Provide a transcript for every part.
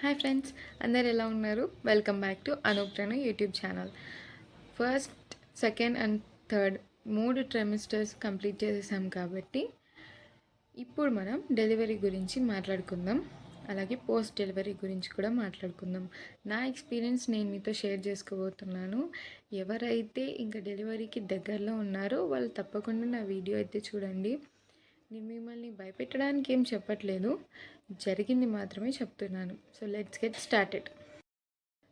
Hi friends, అందరు ఎలా ఉన్నారు? వెల్కమ్ బ్యాక్ టు అనూప్రను YouTube channel. First, second and third 3 trimesters complete చేసేసాం కాబట్టి ఇప్పుడు మనం డెలివరీ గురించి మాట్లాడుకుందాం. అలాగే పోస్ట్ డెలివరీ గురించి కూడా మాట్లాడుకుందాం. నా ఎక్స్పీరియన్స్ నేను మీతో షేర్ చేసుకోబోతున్నాను. ఎవరైతే ఇంకా డెలివరీకి దగ్గరలో ఉన్నారో వాళ్ళు తప్పకుండా నా వీడియో అయితే చూడండి. నేను మిమ్మల్ని భయపెట్టడానికి ఏం చెప్పట్లేదు, జరిగింది మాత్రమే చెప్తున్నాను. So let's get started.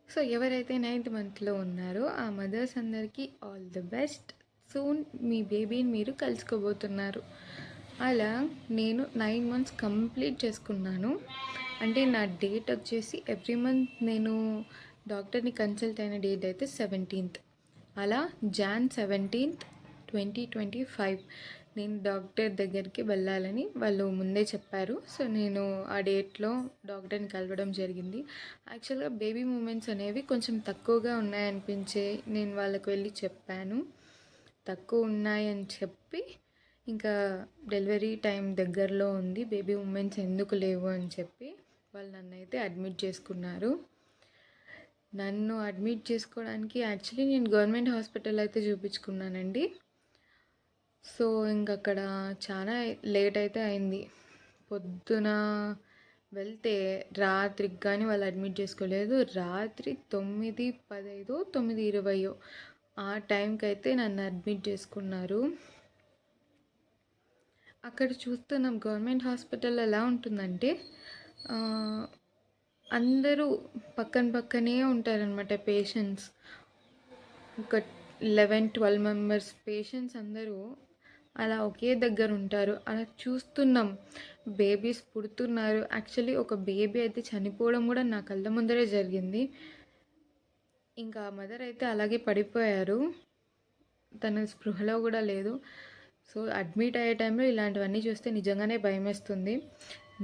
So ఎవరైతే 9th మంత్లో ఉన్నారో ఆ మదర్స్ అందరికీ ఆల్ ది బెస్ట్. సూన్ మీ బేబీని మీరు కలుసుకోబోతున్నారు. అలా నేను 9 months కంప్లీట్ చేసుకున్నాను. అంటే నా డేట్ వచ్చేసి ఎవ్రీ మంత్ నేను డాక్టర్ని కన్సల్ట్ అయిన డేట్ అయితే 17th. అలా Jan 17th 2025 నేను డాక్టర్ దగ్గరికి వెళ్ళాలని వాళ్ళు ముందే చెప్పారు. సో నేను ఆ డేట్లో డాక్టర్ని కలవడం జరిగింది. యాక్చువల్గా బేబీ మూమెంట్స్ అనేవి కొంచెం తక్కువగా ఉన్నాయనిపించే నేను వాళ్ళకి వెళ్ళి చెప్పాను. తక్కువ ఉన్నాయని చెప్పి ఇంకా డెలివరీ టైం దగ్గరలో ఉంది, బేబీ మూమెంట్స్ ఎందుకు లేవు అని చెప్పి వాళ్ళు నన్ను అయితే అడ్మిట్ చేసుకున్నారు. నన్ను అడ్మిట్ చేసుకోవడానికి యాక్చువల్లీ నేను గవర్నమెంట్ హాస్పిటల్ అయితే చూపించుకున్నానండి. సో ఇంకక్కడ చాలా లేట్ అయితే అయింది. పొద్దున వెళ్తే రాత్రికి కానీ వాళ్ళు అడ్మిట్ చేసుకోలేదు. రాత్రి 9:15 9:20 ఆ టైంకి అయితే నన్ను అడ్మిట్ చేసుకున్నారు. అక్కడ చూస్తున్నాం గవర్నమెంట్ హాస్పిటల్ ఎలా ఉంటుందంటే అందరూ పక్కనే ఉంటారనమాట. పేషెంట్స్ ఒక 11-12 మెంబర్స్ పేషెంట్స్ అందరూ అలా ఒకే దగ్గర ఉంటారు. అలా చూస్తున్నాం, బేబీస్ పుడుతున్నారు. యాక్చువల్లీ ఒక బేబీ అయితే చనిపోవడం కూడా నా కళ్ళ ముందరే జరిగింది. ఇంకా మదర్ అయితే అలాగే పడిపోయారు, తన స్పృహలో కూడా లేదు. సో అడ్మిట్ అయ్యే టైంలో ఇలాంటివన్నీ చూస్తే నిజంగానే భయం వేస్తుంది.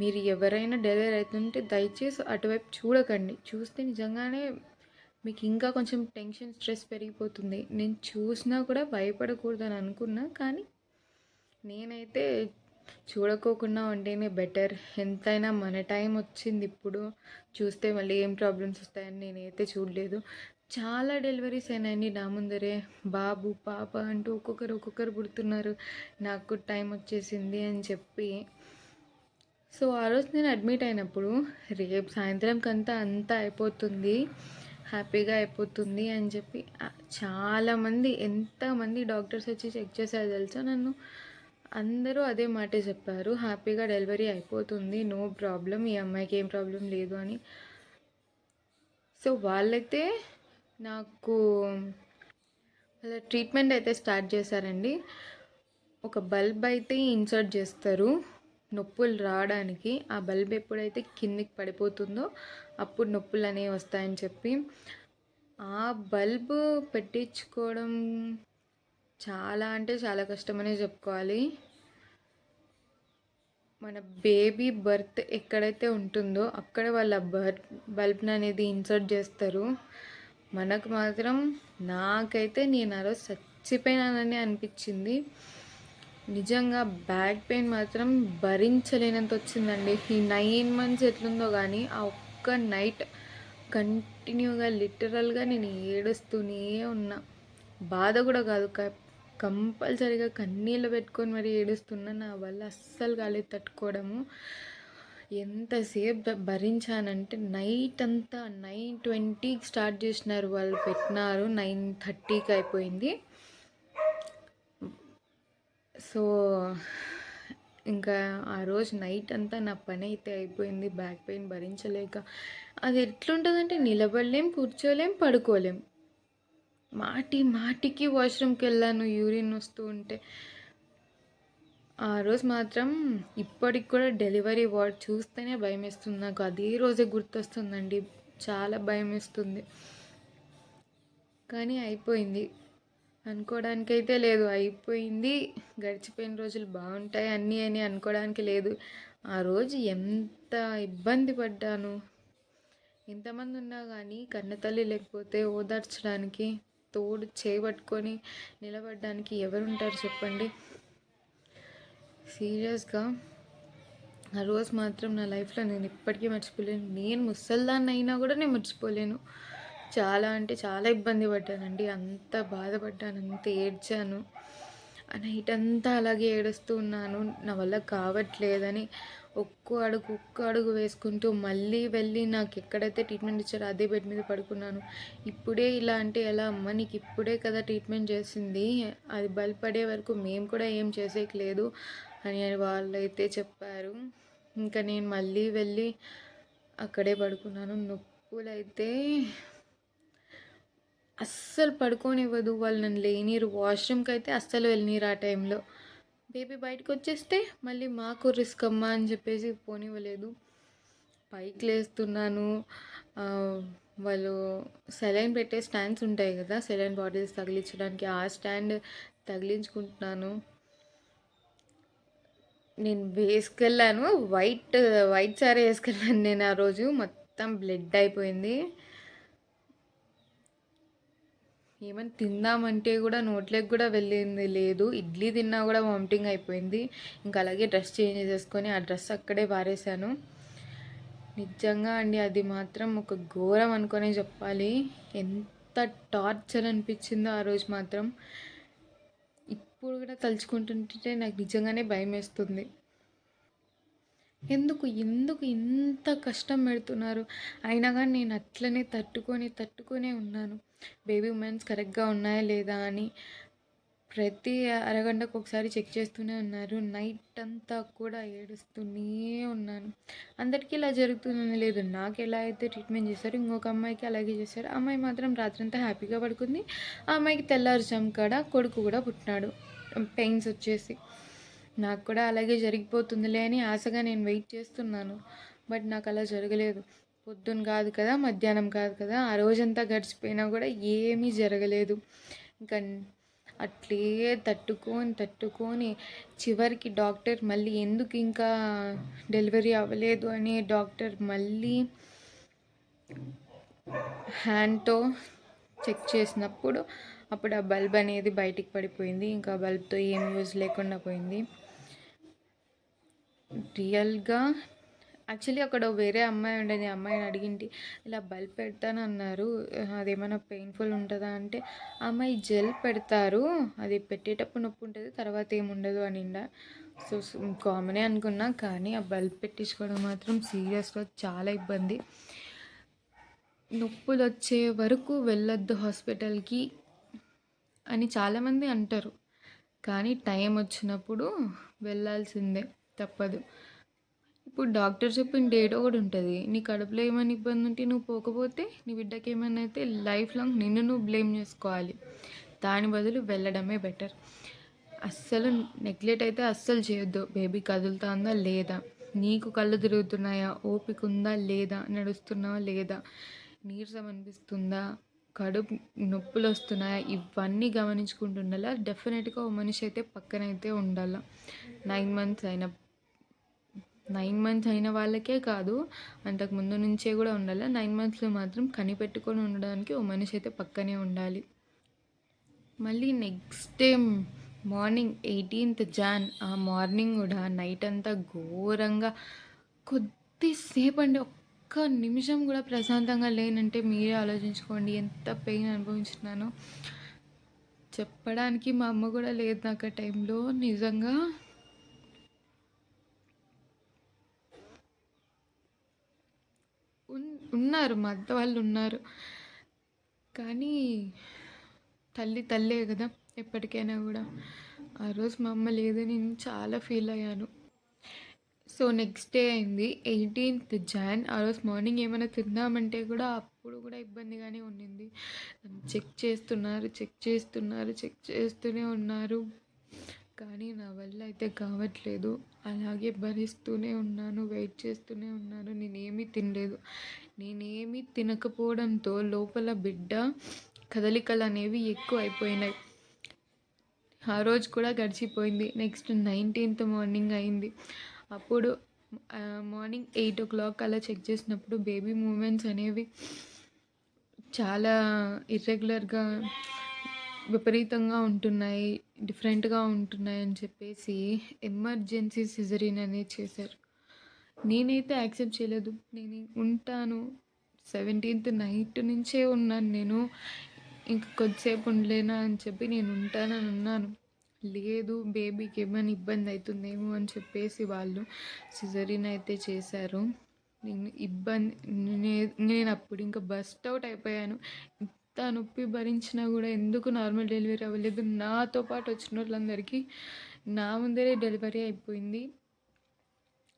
మీరు ఎవరైనా డెలివరీ అవుతుంటే దయచేసి అటువైపు చూడకండి. చూస్తే నిజంగానే మీకు ఇంకా కొంచెం టెన్షన్, స్ట్రెస్ పెరిగిపోతుంది. నేను చూసినా కూడా భయపడకూడదని అనుకున్నా, కానీ నేనైతే చూడకోకుండా ఉంటేనే బెటర్. ఎంతైనా మన టైం వచ్చింది, ఇప్పుడు చూస్తే మళ్ళీ ఏం ప్రాబ్లమ్స్ వస్తాయని నేనైతే చూడలేదు. చాలా డెలివరీస్ అయినాయండి నా ముందరే. బాబు పాప అంటూ ఒక్కొక్కరు పుడుతున్నారు. నాకు టైం వచ్చేసింది అని చెప్పి. సో ఆ రోజు నేను అడ్మిట్ అయినప్పుడు రేపు సాయంత్రంకంతా అంతా అయిపోతుంది, హ్యాపీగా అయిపోతుంది అని చెప్పి చాలామంది, ఎంతమంది డాక్టర్స్ వచ్చి చెక్ చేశారు తెలుసా నన్ను. అందరూ అదే మాటే చెప్పారు, హ్యాపీగా డెలివరీ అయిపోతుంది, నో ప్రాబ్లం, ఈ అమ్మాయికి ఏం ప్రాబ్లం లేదు అని. సో వాళ్ళైతే నాకు వాళ్ళ ట్రీట్మెంట్ అయితే స్టార్ట్ చేశారండి. ఒక బల్బ్ అయితే ఇన్సర్ట్ చేస్తారు నొప్పులు రావడానికి. ఆ బల్బ్ ఎప్పుడైతే కిందికి పడిపోతుందో అప్పుడు నొప్పులు అనేవి వస్తాయని చెప్పి ఆ బల్బ్ పెట్టించుకోవడం చాలా అంటే చాలా కష్టమనే చెప్పుకోవాలి. మన బేబీ బర్త్ ఎక్కడైతే ఉంటుందో అక్కడ వాళ్ళ బల్బ్ని అనేది ఇన్సర్ట్ చేస్తారు. మనకు మాత్రం, నాకైతే నేను ఆ రోజు చచ్చిపోయినానని అనిపించింది. నిజంగా బ్యాక్ పెయిన్ మాత్రం భరించలేనంత వచ్చిందండి. ఈ 9 months ఎట్లుందో కానీ ఆ ఒక్క నైట్ కంటిన్యూగా లిటరల్గా నేను ఏడుస్తూనే ఉన్నా. బాధ కూడా కాదు, కంపల్సరీగా కన్నీళ్ళు పెట్టుకొని మరి ఏడుస్తున్నా. నా వల్ల అస్సలు కాలేదు తట్టుకోవడము. ఎంతసేపు భరించానంటే నైట్ అంతా 9:20కి స్టార్ట్ చేసినారు వాళ్ళు, పెట్టినారు 9:30కి అయిపోయింది. సో ఇంకా ఆ రోజు నైట్ అంతా నా పని అయితే అయిపోయింది, బ్యాక్ పెయిన్ భరించలేక. అది ఎట్లుంటుందంటే నిలబడలేం, కూర్చోలేం, పడుకోలేం. మాటికి వాష్రూమ్కి వెళ్ళాను, యూరిన్ వస్తూ ఉంటే. ఆ రోజు మాత్రం ఇప్పటికి కూడా డెలివరీ వార్డ్ చూస్తేనే భయం వేస్తుంది నాకు. అదే రోజే గుర్తొస్తుందండి, చాలా భయం వేస్తుంది. కానీ అయిపోయింది, అనుకోవడానికైతే లేదు, అయిపోయింది. గడిచిపోయిన రోజులు బాగుంటాయి అన్నీ అని అనుకోవడానికి లేదు. ఆ రోజు ఎంత ఇబ్బంది పడ్డాను. ఎంతమంది ఉన్నా కానీ కన్నతల్లి లేకపోతే ఓదార్చడానికి, తోడు చేయబట్టుకొని నిలబడడానికి ఎవరుంటారు చెప్పండి. సీరియస్గా ఆ రోజు మాత్రం నా లైఫ్లో నేను ఇప్పటికీ మర్చిపోలేను. నేను ముసలిదాన్ని అయినా కూడా నేను మర్చిపోలేను. చాలా అంటే చాలా ఇబ్బంది పడ్డానండి. అంత బాధపడ్డాను, అంత ఏడ్చాను. ఆ నైట్ అంతా అలాగే ఏడుస్తూ ఉన్నాను. నా వల్ల కావట్లేదని ఒక్క అడుగు వేసుకుంటూ మళ్ళీ వెళ్ళి నాకు ఎక్కడైతే ట్రీట్మెంట్ ఇచ్చారో అదే బెడ్ మీద పడుకున్నాను. ఇప్పుడే ఇలా అంటే ఎలా అమ్మ, నీకు ఇప్పుడే కదా ట్రీట్మెంట్ చేసింది, అది బలపడే వరకు మేము కూడా ఏం చేసేకి లేదు అని వాళ్ళైతే చెప్పారు. ఇంకా నేను మళ్ళీ వెళ్ళి అక్కడే పడుకున్నాను. నొప్పులైతే అస్సలు పడుకోనివ్వదు. వాళ్ళు నన్ను లేనిరు, వాష్రూమ్కి అయితే అస్సలు వెళ్ళినిరు. ఆ టైంలో బేబీ బయటకు వచ్చేస్తే మళ్ళీ మాకు రిస్క్ అమ్మా అని చెప్పేసి పోనివ్వలేదు. పైకి లేస్తున్నాను. వాళ్ళు సెలైన్ పెట్టే స్టాండ్స్ ఉంటాయి కదా, సెలైన్ బాటిల్స్ తగిలించడానికి, ఆ స్టాండ్ తగిలించుకుంటున్నాను. నేను వేసుకెళ్ళాను, వైట్ సారీ వేసుకెళ్ళాను నేను. ఆ రోజు మొత్తం బ్లడ్ అయిపోయింది. ఏమైనా తిందామంటే కూడా నోట్లోకి కూడా వెళ్ళింది లేదు. ఇడ్లీ తిన్నా కూడా వామిటింగ్ అయిపోయింది. ఇంకా అలాగే డ్రెస్ చేంజ్ చేసేసుకొని ఆ డ్రెస్ అక్కడే పారేశాను. నిజంగా అండి, అది మాత్రం ఒక ఘోరం అనుకునే చెప్పాలి. ఎంత టార్చర్ అనిపించిందో ఆ రోజు మాత్రం. ఇప్పుడు కూడా తలుచుకుంటుంటే నాకు నిజంగానే భయం వేస్తుంది. ఎందుకు ఎందుకు ఇంత కష్టం పెడుతున్నారు? అయినా కానీ నేను అట్లనే తట్టుకొనే ఉన్నాను. బేబీ ఉమెన్స్ కరెక్ట్గా ఉన్నాయా లేదా అని ప్రతి అరగంటకు ఒకసారి చెక్ చేస్తూనే ఉన్నారు. నైట్ అంతా కూడా ఏడుస్తూనే ఉన్నాను. అందరికీ ఇలా జరుగుతుందని లేదు. నాకు ఎలా అయితే ట్రీట్మెంట్ చేశారు, ఇంకొక అమ్మాయికి అలాగే చేశారు. అమ్మాయి మాత్రం రాత్రంతా హ్యాపీగా పడుకుంది. ఆ అమ్మాయికి తెల్లారుజాము కాడ కొడుకు కూడా పుట్టినాడు, పెయిన్స్ వచ్చేసి. నాకు కూడా అలాగే జరిగిపోతుందిలే అని ఆశగా నేను వెయిట్ చేస్తున్నాను. బట్ నాకు అలా జరగలేదు. పొద్దున్న కాదు కదా, మధ్యాహ్నం కాదు కదా, ఆ రోజంతా గడిచిపోయినా కూడా ఏమీ జరగలేదు. ఇంకా అట్లే తట్టుకొని చివరికి డాక్టర్ మళ్ళీ ఎందుకు ఇంకా డెలివరీ అవ్వలేదు అని డాక్టర్ మళ్ళీ హ్యాండ్తో చెక్ చేసినప్పుడు అప్పుడు ఆ బల్బ్ అనేది బయటికి పడిపోయింది. ఇంకా బల్బ్తో ఏం యూజ్ లేకుండా పోయింది. రియల్గా యాక్చువల్లీ అక్కడ వేరే అమ్మాయి ఉండేది. అమ్మాయిని అడిగింటి, ఇలా బల్బ్ పెడతానన్నారు, అదేమైనా పెయిన్ఫుల్ ఉంటుందా అంటే, అమ్మాయి జెల్ పెడతారు, అది పెట్టేటప్పుడు నొప్పి ఉంటుంది, తర్వాత ఏముండదు అనిండా. సో కామనే అనుకున్నా. కానీ ఆ బల్బ్ పెట్టించుకోవడం మాత్రం సీరియస్గా చాలా ఇబ్బంది. నొప్పులు వచ్చే వరకు వెళ్ళొద్దు హాస్పిటల్కి అని చాలామంది అంటారు. కానీ టైం వచ్చినప్పుడు వెళ్ళాల్సిందే, తప్పదు. ఇప్పుడు డాక్టర్ చెప్పిన డేట్ ఒకటి ఉంటుంది. నీ కడుపులో ఏమైనా ఇబ్బంది ఉంటే నువ్వు పోకపోతే నీ బిడ్డకి ఏమైనా అయితే లైఫ్ లాంగ్ నిన్ను నువ్వు బ్లేమ్ చేసుకోవాలి. దాని బదులు వెళ్ళడమే బెటర్. అస్సలు నెగ్లెక్ట్ అయితే అస్సలు చేయొద్దు. బేబీ కదులుతుందా లేదా, నీకు కళ్ళు తిరుగుతున్నాయా, ఓపిక ఉందా లేదా, నడుస్తున్నావా లేదా, నీరసం అనిపిస్తుందా, కడుపు నొప్పులు వస్తున్నాయా, ఇవన్నీ గమనించుకుంటుండాలా. డెఫినెట్గా ఓ మనిషి అయితే పక్కనైతే ఉండాల. 9 మంత్స్ అయిన వాళ్ళకే కాదు, అంతకు ముందు నుంచే కూడా ఉండాలి. 9 మంత్స్లో మాత్రం కనిపెట్టుకొని ఉండడానికి ఓ మనిషి అయితే పక్కనే ఉండాలి. మళ్ళీ next day morning 18th Jan, ఆ మార్నింగ్ కూడా నైట్ అంతా ఘోరంగా కొద్దిసేపు అండి, ఒక్క నిమిషం కూడా ప్రశాంతంగా లేనంటే మీరే ఆలోచించుకోండి ఎంత పెయిన్ అనుభవించినానో. చెప్పడానికి మా అమ్మ కూడా లేదు నాకు ఆ టైంలో. నిజంగా ఉన్నారు, మా అత్త వాళ్ళు ఉన్నారు. కానీ తల్లే కదా ఎప్పటికైనా కూడా. ఆ రోజు మా అమ్మ లేదని నేను చాలా ఫీల్ అయ్యాను. సో నెక్స్ట్ డే అయింది 18th Jan. ఆ రోజు మార్నింగ్ ఏమైనా తిందామంటే కూడా అప్పుడు కూడా ఇబ్బందిగానే ఉండింది. చెక్ చేస్తూనే ఉన్నారు. కానీ నా వల్ల అయితే కావట్లేదు. అలాగే భరిస్తూనే ఉన్నాను, వెయిట్ చేస్తూనే ఉన్నాను. నేనేమీ తినలేదు. నేనేమీ తినకపోవడంతో లోపల బిడ్డ కదలికలు అనేవి ఎక్కువ అయిపోయినాయి. ఆ రోజు కూడా గడిచిపోయింది. నెక్స్ట్ 19th మార్నింగ్ అయింది. అప్పుడు మార్నింగ్ 8 o'clock అలా చెక్ చేసినప్పుడు బేబీ మూమెంట్స్ అనేవి చాలా ఇర్రెగ్యులర్గా విపరీతంగా ఉంటున్నాయి, డిఫరెంట్గా ఉంటున్నాయి అని చెప్పేసి ఎమర్జెన్సీ సిజరీన్ అనేది చేశారు. నేనైతే యాక్సెప్ట్ చేయలేదు. నేను ఉంటాను. 17th నైట్ నుంచే ఉన్నాను నేను. ఇంక కొద్దిసేపు ఉండలేనా అని చెప్పి నేను ఉంటానని ఉన్నాను. లేదు బేబీకి ఏమైనా ఇబ్బంది అవుతుందేమో అని చెప్పేసి వాళ్ళు సిజరీన్ అయితే చేశారు. నేను ఇబ్బంది నేను అప్పుడు ఇంకా బస్ట్ అవుట్ అయిపోయాను. ఇంత నొప్పి భరించినా కూడా ఎందుకు నార్మల్ డెలివరీ అవ్వలేదు. నాతో పాటు వచ్చిన వాళ్ళందరికీ నా ముందరే డెలివరీ అయిపోయింది.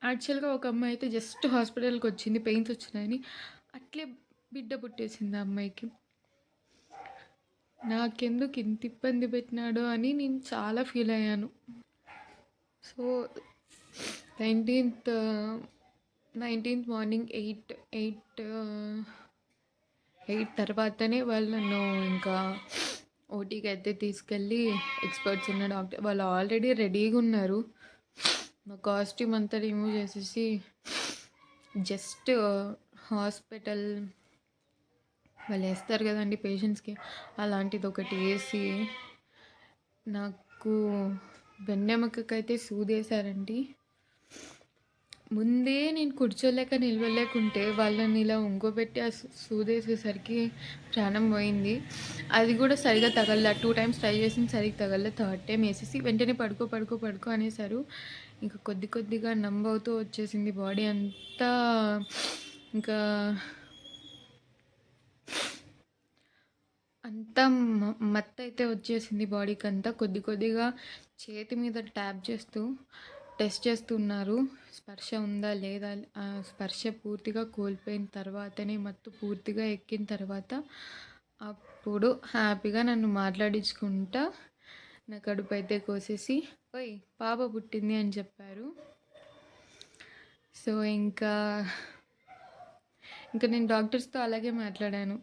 యాక్చువల్గా ఒక అమ్మాయి అయితే జస్ట్ హాస్పిటల్కి వచ్చింది, పెయిన్స్ వచ్చినాయని అట్లే బిడ్డ పుట్టేసింది ఆ అమ్మాయికి. నాకెందుకు ఇంత ఇబ్బంది పెట్టినాడో అని నేను చాలా ఫీల్ అయ్యాను. సో 19th మార్నింగ్ 8 తర్వాతనే వాళ్ళు నన్ను ఇంకా ఓటీకి అయితే తీసుకెళ్ళి ఎక్స్పర్ట్స్ ఉన్న డాక్టర్ వాళ్ళు ఆల్రెడీ రెడీగా ఉన్నారు. మా కాస్ట్యూమ్ అంతా రిమూవ్ చేసేసి జస్ట్ హాస్పిటల్ వాళ్ళు వేస్తారు కదండి పేషెంట్స్కి, అలాంటిది ఒకటి వేసి నాకు వెన్నెముకకైతే సూదేశారండి. ముందే నేను కూర్చోలేక నిలవలేకుంటే వాళ్ళని ఇలా ఒంగోబెట్టి ఆ సూదేసేసరికి ప్రాణం పోయింది. అది కూడా సరిగా తగల 2 times ట్రై చేసింది, సరిగ్గా తగల. 3rd time వేసేసి వెంటనే పడుకో అనేసారు. ఇంకా కొద్దిగా నంబవుతూ వచ్చేసింది బాడీ అంతా. ఇంకా అంతా మత్తు అయితే వచ్చేసింది బాడీకి అంతా. కొద్దిగా చేతి మీద ట్యాప్ చేస్తూ టెస్ట్ చేస్తున్నారు స్పర్శ ఉందా లేదా. స్పర్శ పూర్తిగా కోల్పోయిన తర్వాతనే, మత్తు పూర్తిగా ఎక్కిన తర్వాత అప్పుడు హ్యాపీగా నన్ను మాట్లాడించుకుంటా నా కడుపు అయితే కోసేసి ఓయ్ పాప పుట్టింది అని చెప్పారు. సో ఇంకా నేను డాక్టర్స్తో అలాగే మాట్లాడాను.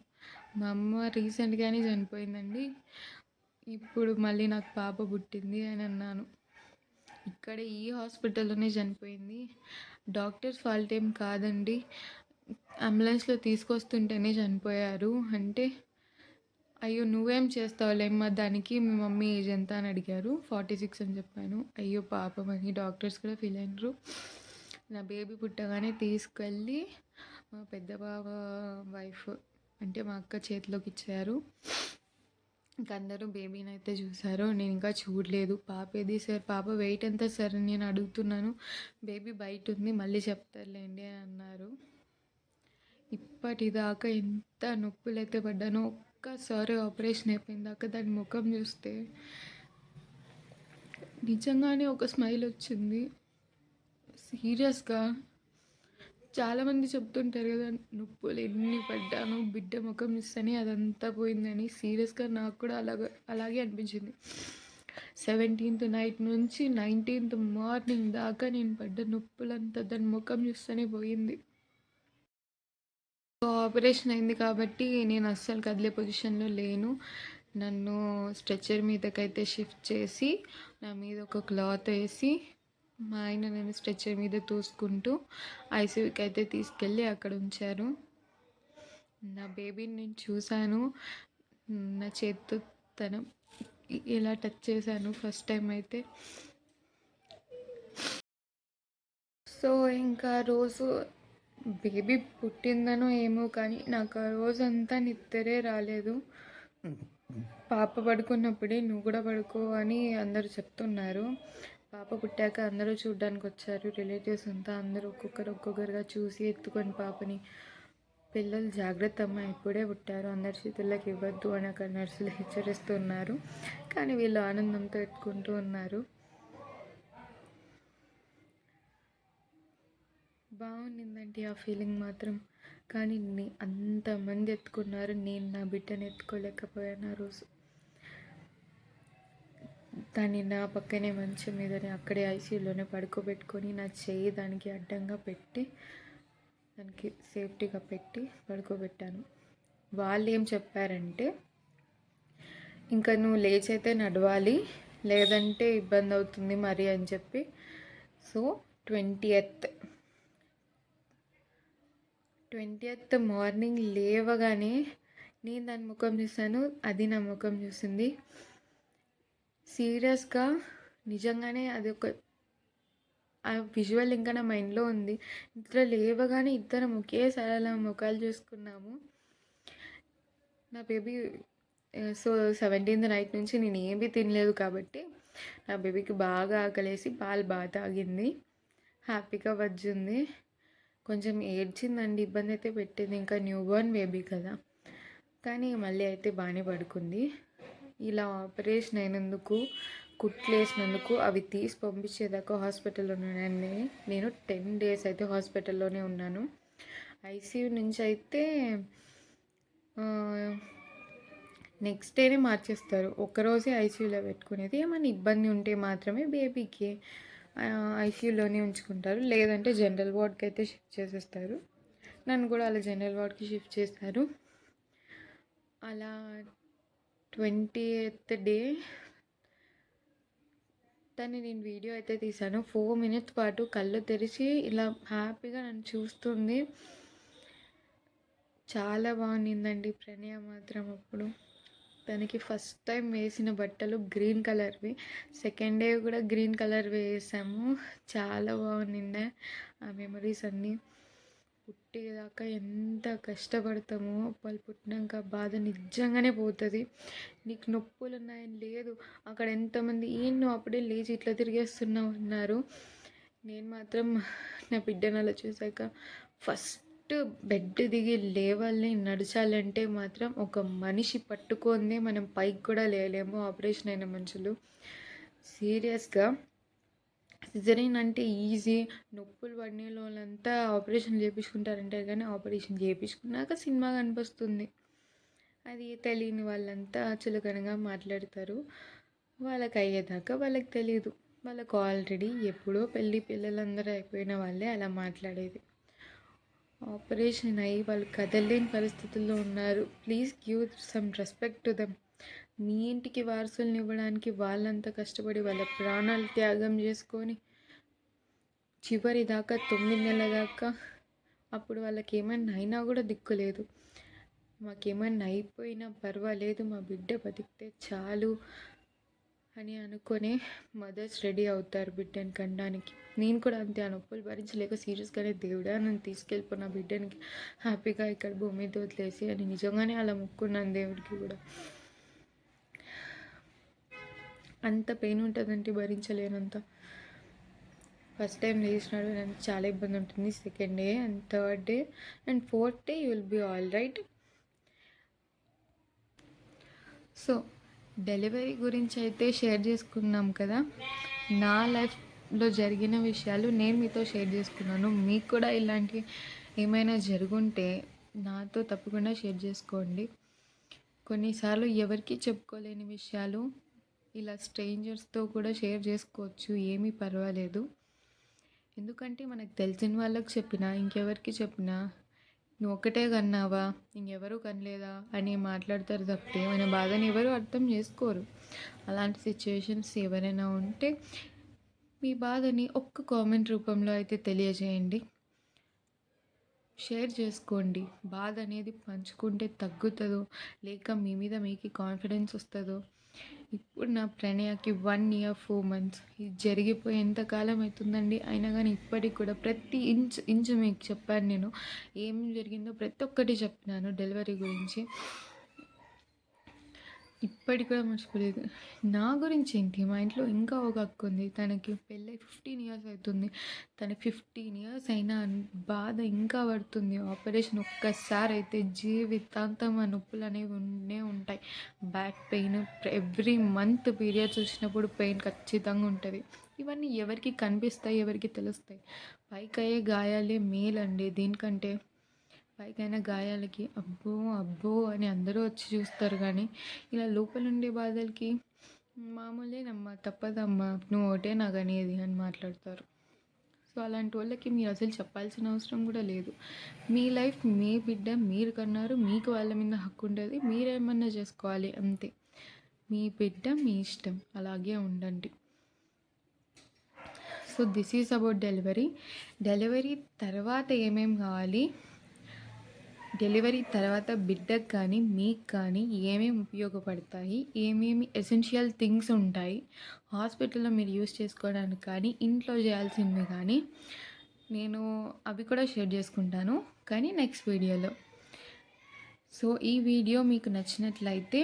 మా అమ్మ రీసెంట్గానే చనిపోయిందండి, ఇప్పుడు మళ్ళీ నాకు పాప పుట్టింది అని అన్నాను. ఇక్కడ ఈ హాస్పిటల్లోనే చనిపోయింది. డాక్టర్స్ ఫాల్ట్ ఏం కాదండి, అంబులెన్స్లో తీసుకొస్తుంటేనే చనిపోయారు అంటే, అయ్యో నువ్వేం చేస్తావులేమ్మా దానికి, మీ మమ్మీ ఏజ్ ఎంత అని అడిగారు. 46 అని చెప్పాను. అయ్యో పాపం అని డాక్టర్స్ కూడా ఫీల్ అయినారు. నా బేబీ పుట్టగానే తీసుకెళ్ళి మా పెద్ద బావ వైఫ్ అంటే మా అక్క చేతిలోకి ఇచ్చారు. ఇంక అందరూ బేబీని అయితే చూసారు. నేను ఇంకా చూడలేదు. పాప ఏది సార్, పాప వెయిట్ ఎంత సార్ అని నేను అడుగుతున్నాను. బేబీ బయట ఉంది మళ్ళీ చెప్తారులేండి అని అన్నారు. ఇప్పటిదాకా ఎంత నొప్పులు అయితే పడ్డానో, ఒక్కసారి ఆపరేషన్ అయిపోయిన దాకా దాని ముఖం చూస్తే నిజంగానే ఒక స్మైల్ వచ్చింది. సీరియస్గా చాలామంది చెప్తుంటారు కదా, నొప్పులు ఎన్ని పడ్డాను బిడ్డ ముఖం చూస్తేనే అదంతా పోయిందని. సీరియస్గా నాకు కూడా అలాగే అనిపించింది. 17th నైట్ నుంచి 19th మార్నింగ్ దాకా నేను పడ్డ నొప్పులంతా దాని ముఖం చూస్తేనే పోయింది. ఆపరేషన్ అయింది కాబట్టి నేను అస్సలు కదిలే పొజిషన్లో లేను. నన్ను స్ట్రెచ్చర్ మీదకైతే షిఫ్ట్ చేసి నా మీద ఒక క్లాత్ వేసి మా ఆయన నేను స్ట్రెచ్చర్ మీద తోసుకుంటూ ఐసీయూకి అయితే తీసుకెళ్ళి అక్కడ ఉంచారు. నా బేబీని నేను చూశాను, నా చేతితో తను ఇలా టచ్ చేశాను ఫస్ట్ టైం అయితే. సో ఇంకా రోజు బేబీ పుట్టిందనో ఏమో కానీ నాకు ఆ రోజంతా నిద్రే రాలేదు. పాప పడుకున్నప్పుడే నువ్వు కూడా పడుకో అని అందరూ చెప్తున్నారు. పాప పుట్టాక అందరూ చూడ్డానికి వచ్చారు, రిలేటివ్స్ అంతా. అందరూ ఒక్కొక్కరుగా చూసి ఎత్తుకొని పాపని, పిల్లలు జాగ్రత్త అమ్మ ఇప్పుడే పుట్టారు అందరి చేతుల్లోకి ఇవ్వద్దు అని అక్కడ నర్సులు హెచ్చరిస్తున్నారు. కానీ వీళ్ళు ఆనందంతో ఎత్తుకుంటూ ఉన్నారు. బాగుండిందండి ఆ ఫీలింగ్ మాత్రం. కానీ అంతమంది ఎత్తుకున్నారు, నేను నా బిడ్డను ఎత్తుకోలేకపోయాను ఆ రోజు. దాన్ని నా పక్కనే మంచం మీదనే అక్కడే ఐసీయూలోనే పడుకోబెట్టుకొని నా చెయ్యి దానికి అడ్డంగా పెట్టి దానికి సేఫ్టీగా పెట్టి పడుకోబెట్టాను. వాళ్ళు ఏం చెప్పారంటే, ఇంకా నువ్వు లేచైతే నడవాలి, లేదంటే ఇబ్బంది అవుతుంది మరి అని చెప్పి. సో 20th మార్నింగ్ లేవగానే నేను దాని ముఖం చూసాను, అది నా ముఖం చూసింది. సీరియస్గా నిజంగానే అది ఒక ఆ విజువల్ ఇంకా నా మైండ్‌లో ఉంది. నిద్ర లేవగానే ఇద్దరం ఒకేసారి అలా మొఖాలు చూసుకున్నాము. నా బేబీ సో 17థ్ నైట్ నుంచి నేను ఏమీ తినలేదు కాబట్టి నా బేబీకి బాగా ఆకలేసి పాలు బాగా తాగింది. హ్యాపీగా వజ్జుంది. కొంచెం ఏడ్చిందండి, ఇబ్బంది అయితే పెట్టింది. ఇంకా న్యూబార్న్ బేబీ కదా, కానీ మళ్ళీ అయితే బాగానే పడుకుంది. ఇలా ఆపరేషన్ అయినందుకు, కుట్లేసినందుకు అవి తీసి పంపించేదాకా హాస్పిటల్లో ఉన్నానండి. నేను 10 days అయితే హాస్పిటల్లోనే ఉన్నాను. ఐసీయూ నుంచి అయితే నెక్స్ట్ డేనే మార్చేస్తారు. ఒక్కరోజే ఐసీయూలో పెట్టుకునేది. ఏమైనా ఇబ్బంది ఉంటే మాత్రమే బేబీకి ఐసీయూలోనే ఉంచుకుంటారు, లేదంటే జనరల్ వార్డ్కి అయితే షిఫ్ట్ చేసేస్తారు. నన్ను కూడా అలా జనరల్ వార్డ్కి షిఫ్ట్ చేస్తారు. అలా 20th డే దాన్ని నేను వీడియో అయితే తీశాను. 4 minutes పాటు కళ్ళు తెరిచి ఇలా హ్యాపీగా నన్ను చూస్తుంది. చాలా బాగుండిందండి ప్రణయ మాత్రం. అప్పుడు తనకి ఫస్ట్ టైం వేసిన బట్టలు గ్రీన్ కలర్వి. సెకండ్ డే కూడా గ్రీన్ కలర్ వేసాము. చాలా బాగుండిండే ఆ మెమరీస్ అన్నీ. పుట్టేదాకా ఎంత కష్టపడతామో, వాళ్ళు పుట్టినాక బాధ నిజంగానే పోతుంది. నీకు నొప్పులు ఉన్నాయని లేదు. అక్కడ ఎంతమంది నువ్వు అప్పుడే లేచి ఇట్లా తిరిగేస్తున్నావు అన్నారు. నేను మాత్రం నా బిడ్డను అలా చూసాక ఫస్ట్ బెడ్ దిగి లేవాలి, నడచాలంటే మాత్రం ఒక మనిషి పట్టుకుందే మనం పైకి కూడా లేలేము. ఆపరేషన్ అయిన మనుషులు సీరియస్గా. సిజరీన్ అంటే ఈజీ, నొప్పులు పడిన వాళ్ళంతా ఆపరేషన్ చేయించుకుంటారంటారు, కానీ ఆపరేషన్ చేయించుకున్నాక సినిమా కనిపిస్తుంది. అది తెలియని వాళ్ళంతా చులకనగా మాట్లాడతారు. వాళ్ళకి అయ్యేదాకా వాళ్ళకి తెలియదు. వాళ్ళకు ఆల్రెడీ ఎప్పుడో పిల్లలందరూ అయిపోయిన వాళ్ళే అలా మాట్లాడేది. ఆపరేషన్ అయ్యి వాళ్ళు కదలలేని పరిస్థితుల్లో ఉన్నారు. Please give some respect to them. మీ ఇంటికి వారసులను ఇవ్వడానికి వాళ్ళంతా కష్టపడి వాళ్ళ ప్రాణాలు త్యాగం చేసుకొని చివరి దాకా 9 నెలల దాకా, అప్పుడు వాళ్ళకి ఏమైనా అయినా కూడా దిక్కులేదు. మాకేమైనా అయిపోయినా పర్వాలేదు, మా బిడ్డ బతికితే చాలు అని అనుకునే మదర్స్ రెడీ అవుతారు బిడ్డని కనడానికి. నేను కూడా అంతే. ఆ నొప్పులు భరించలేక సీరియస్గానే దేవుడా నన్ను తీసుకెళ్ళిపోయిన బిడ్డనికి హ్యాపీగా ఇక్కడ భూమి మీద వదిలేసి అని నిజంగానే అలా మొక్కున్నాను దేవుడికి కూడా. అంత పెయిన్ ఉంటుందంటే భరించలేనంత. ఫస్ట్ టైం లేచినాడు నాకు చాలా ఇబ్బంది ఉంటుంది. Second day and third day and fourth day you will be all right. So delivery గురించి అయితే షేర్ చేసుకున్నాం కదా. నా లైఫ్లో జరిగిన విషయాలు నేను మీతో షేర్ చేసుకున్నాను. మీకు కూడా ఇలాంటి ఏమైనా జరుగుంటే నాతో తప్పకుండా షేర్ చేసుకోండి. కొన్నిసార్లు ఎవరికి చెప్పుకోలేని విషయాలు ఇలా స్ట్రేంజర్స్తో కూడా షేర్ చేసుకోవచ్చు, ఏమీ పర్వాలేదు. ఎందుకంటే మనకు తెలిసిన వాళ్ళకి చెప్పినా, ఇంకెవరికి చెప్పినా నువ్వు ఒక్కటే కన్నావా, ఇంకెవరూ కనలేదా అని మాట్లాడతారు తప్పితే మన బాధని ఎవరు అర్థం చేసుకోరు. అలాంటి సిచ్యువేషన్స్ ఎవరైనా ఉంటే మీ బాధని ఒక్క కామెంట్ రూపంలో అయితే తెలియజేయండి, షేర్ చేసుకోండి. బాధ అనేది పంచుకుంటే తగ్గుతుందో, లేక మీ మీద మీకు కాన్ఫిడెన్స్ వస్తుందో. ఇప్పుడు నా ప్రణయకి 1 year 4 months ఇది జరిగిపోయి ఎంతకాలం అవుతుందండి. అయినా కానీ ఇప్పటికి కూడా ప్రతి ఇంచు మీకు చెప్పాను. నేను ఏం జరిగిందో ప్రతి ఒక్కటి చెప్పినాను డెలివరీ గురించి. ఇప్పటికి కూడా మర్చిపోలేదు. నా గురించి ఏంటి, మా ఇంట్లో ఇంకా ఒక అక్క ఉంది, తనకి పెళ్ళై 15 years అవుతుంది. తన 15 years అయినా బాధ ఇంకా పడుతుంది. ఆపరేషన్ ఒక్కసారి అయితే జీవితాంతం ఆ నొప్పులు అనేవి ఉంటాయి. Back pain, every month periods వచ్చినప్పుడు పెయిన్ ఖచ్చితంగా ఉంటుంది. ఇవన్నీ ఎవరికి కనిపిస్తాయి, ఎవరికి తెలుస్తాయి. పైకయ్యే గాయాలే మేలండి. దీనికంటే పైకైనా గాయాలకి అబ్బో అబ్బో అని అందరూ వచ్చి చూస్తారు, కానీ ఇలా లోపల ఉండే బాధలకి మామూలేనమ్మా, తప్పదమ్మా, నువ్వు ఒకటే నాకు అనేది అని మాట్లాడతారు. సో అలాంటి వాళ్ళకి మీరు అసలు చెప్పాల్సిన అవసరం కూడా లేదు. మీ లైఫ్, మీ బిడ్డ, మీరు కన్నారు, మీకు వాళ్ళ మీద హక్కు ఉంటుంది. మీరేమన్నా చేసుకోవాలి అంతే. మీ బిడ్డ మీ ఇష్టం, అలాగే ఉండండి. So this is about delivery. Delivery తర్వాత ఏమేమి కావాలి, డెలివరీ తర్వాత బిడ్డకు కానీ మీకు కానీ ఏమేమి ఉపయోగపడతాయి, ఏమేమి ఎసెన్షియల్ థింగ్స్ ఉంటాయి హాస్పిటల్లో మీరు యూస్ చేసుకోవడానికి కానీ ఇంట్లో చేయాల్సినవి కానీ నేను అవి కూడా షేర్ చేసుకుంటాను, కానీ నెక్స్ట్ వీడియోలో. సో ఈ వీడియో మీకు నచ్చినట్లయితే,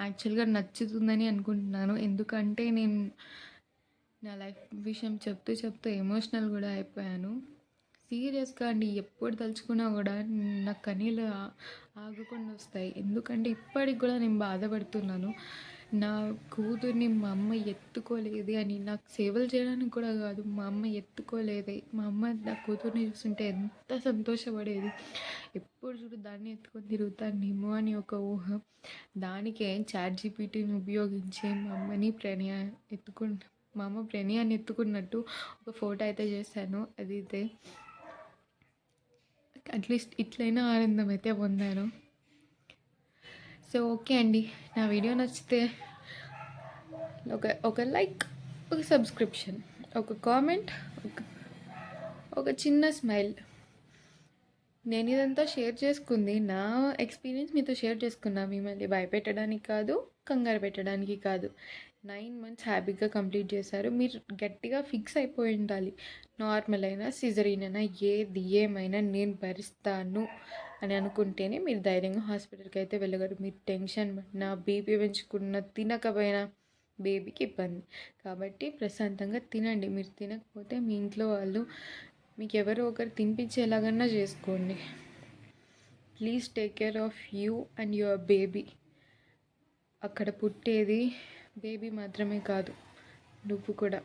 యాక్చువల్గా నచ్చుతుందని అనుకుంటున్నాను, ఎందుకంటే నేను నా లైఫ్ విషయం చెప్తూ ఎమోషనల్ కూడా అయిపోయాను. సీరియస్గా అండి, ఎప్పుడు తలుచుకున్నా కూడా నాకు కన్నీళ్ళు ఆగకుండా వస్తాయి. ఎందుకంటే ఇప్పటికి కూడా నేను బాధపడుతున్నాను. నా కూతుర్ని మా అమ్మ ఎత్తుకోలేదు అని, నాకు సేవలు చేయడానికి కూడా కాదు, మా అమ్మ ఎత్తుకోలేదే. మా అమ్మ నా కూతుర్ని చూస్తుంటే ఎంత సంతోషపడేది. ఎప్పుడు చూడు దాన్ని ఎత్తుకొని తిరుగుతానేమో అని ఒక ఊహ. దానికే ChatGPTని ఉపయోగించి మా అమ్మ ప్రణయాన్ని ఎత్తుకున్నట్టు ఒక ఫోటో అయితే చేశాను. అది అయితే అట్లీస్ట్ ఇట్లయినా ఆనందం అయితే పొందాను. సో ఓకే అండి, నా వీడియో నచ్చితే ఒక లైక్, ఒక సబ్స్క్రిప్షన్, ఒక కామెంట్, ఒక చిన్న స్మైల్. నేను ఇదంతా షేర్ చేసుకుంది నా ఎక్స్పీరియన్స్ మీతో షేర్ చేసుకున్నా, మిమ్మల్ని భయపెట్టడానికి కాదు, కంగారు పెట్టడానికి కాదు. 9 months హ్యాపీగా కంప్లీట్ చేశారు. మీరు గట్టిగా ఫిక్స్ అయిపోయి ఉండాలి, నార్మల్ అయినా సిజరీన్ అయినా ఏమైనా నేను భరిస్తాను అని అనుకుంటేనే మీరు ధైర్యంగా హాస్పిటల్కి అయితే వెళ్ళగలరు. మీరు టెన్షన్ పడినా, బీపీ పెంచుకున్న, తినకపోయినా బేబీకి ఇబ్బంది. కాబట్టి ప్రశాంతంగా తినండి. మీరు తినకపోతే మీ ఇంట్లో వాళ్ళు మీకు ఎవరో ఒకరు తినిపించేలాగన్నా చేసుకోండి. Please take care of you and your baby. అక్కడ పుట్టేది బేబీ మాత్రమే కాదు, నువ్వు కూడా.